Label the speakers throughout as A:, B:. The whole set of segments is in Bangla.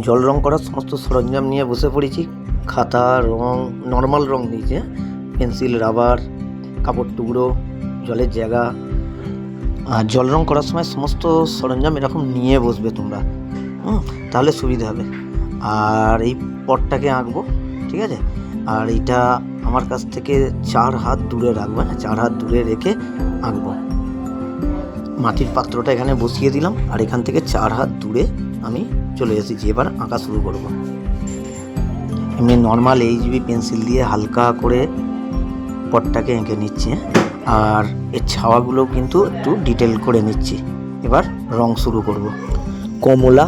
A: জল রং করার সমস্ত সরঞ্জাম নিয়ে বসে পড়েছি। খাতা, রং, নর্মাল রং দিয়েছে, পেন্সিল, রাবার, কাপড় টুকরো, জলের জায়গা। আর জল রং করার সময় সমস্ত সরঞ্জাম এরকম নিয়ে বসবে তোমরা, তাহলে সুবিধা হবে। আর এই পটটাকে আঁকবো, ঠিক আছে। আর এইটা আমার কাছ থেকে 4 হাত দূরে রাখবো, 4 হাত দূরে রেখে আঁকবো। মাটির পাত্রটা এখানে বসিয়ে দিলাম, আর এখান থেকে 4 হাত দূরে আমি চলে এসেছি। এবার আঁকা শুরু করব। এমনি নর্মাল এইচবি পেন্সিল দিয়ে হালকা করে পটটাকে এঁকে নিচ্ছি, আর এর ছাওয়াগুলো কিন্তু একটু ডিটেল করে নিচ্ছি। এবার রং শুরু করব। কমলা,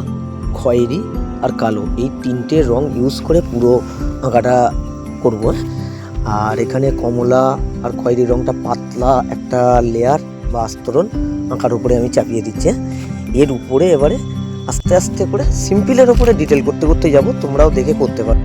A: খয়েরি আর কালো, এই 3টে রং ইউজ করে পুরো আঁকাটা করব। আর এখানে কমলা আর খয়েরি রংটা পাতলা একটা লেয়ার বা আস্তরণ আঁকার উপরে আমি চাপিয়ে দিচ্ছি। এর উপরে এবারে আস্তে আস্তে করে সিম্পলের উপরে ডিটেল করতে করতে যাব, তোমরাও দেখে করতে পারো।